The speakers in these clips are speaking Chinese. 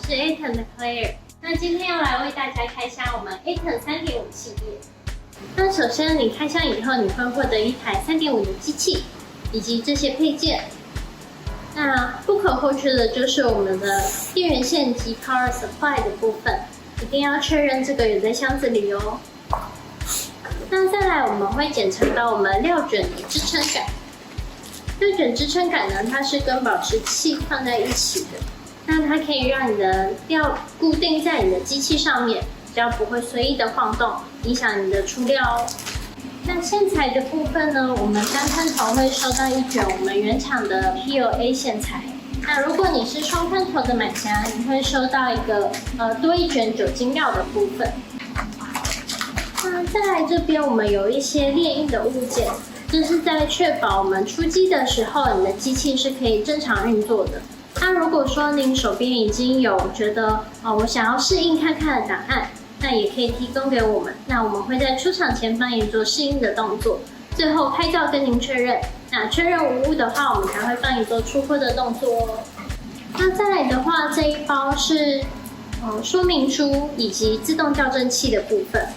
是 Aton 的 Claire。那今天要来为大家开箱我们 Aton 3.5系列。那首先你开箱以后，你会获得一台3.5的机器，以及这些配件。那不可或缺的就是我们的电源线及 Power Supply 的部分，一定要确认这个有在箱子里哦。那再来，我们会检查到我们料卷的支撑杆。料卷支撑杆呢，它是跟保持器放在一起的，那它可以让你的料固定在你的机器上面，比较不会随意的晃动，影响你的出料哦。那线材的部分呢，我们单喷头会收到一卷我们原厂的 PLA 线材。那如果你是双喷头的买家，你会收到一个多一卷酒精料的部分。那再来这边，我们有一些列印的物件，这是在确保我们出机的时候，你的机器是可以正常运作的。那如果说您手边已经有觉得我想要适应看看的档案，那也可以提供给我们。那我们会在出厂前帮你做适应的动作，最后拍照跟您确认。那确认无误的话，我们才会帮你做出货的动作哦。那再来的话，这一包是说明书以及自动校正器的部分。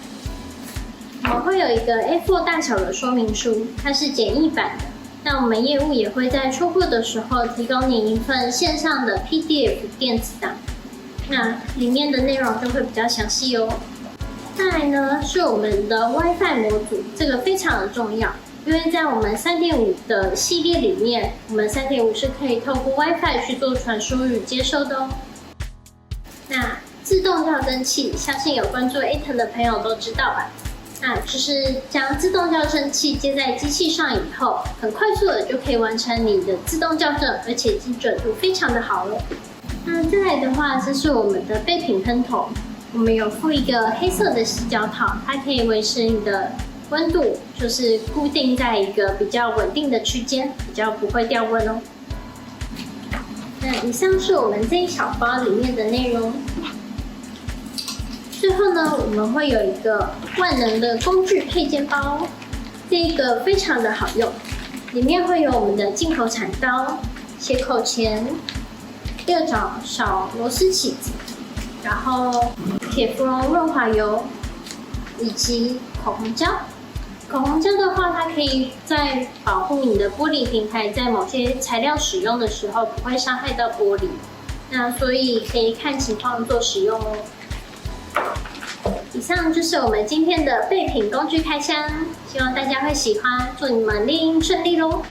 我们会有一个 A4 大小的说明书，它是简易版的。那我们业务也会在出货的时候提供你一份线上的 PDF 电子档，那里面的内容就会比较详细哦。再来呢是我们的 WiFi 模组，这个非常的重要，因为在我们 3.5 的系列里面，我们 3.5 是可以透过 WiFi 去做传输与接收的哦。那自动校正器，相信有关注 Aton 的朋友都知道吧？那就是将自动校正器接在机器上以后，很快速的就可以完成你的自动校正，而且精准度非常的好哦。那再来的话，这是我们的备品喷头，我们有附一个黑色的洗脚套，它可以维持你的温度，就是固定在一个比较稳定的区间，比较不会掉温哦。那以上是我们这一小包里面的内容。最后呢，我们会有一个万能的工具配件包，这个非常的好用，里面会有我们的进口铲刀、切口钳、6角小螺丝起子，然后铁芙蓉润滑油以及口红胶。口红胶的话，它可以在保护你的玻璃平台在某些材料使用的时候不会伤害到玻璃，那所以可以看情况做使用哦。以上就是我们今天的备品工具开箱，希望大家会喜欢，祝你们猎鹰顺利咯！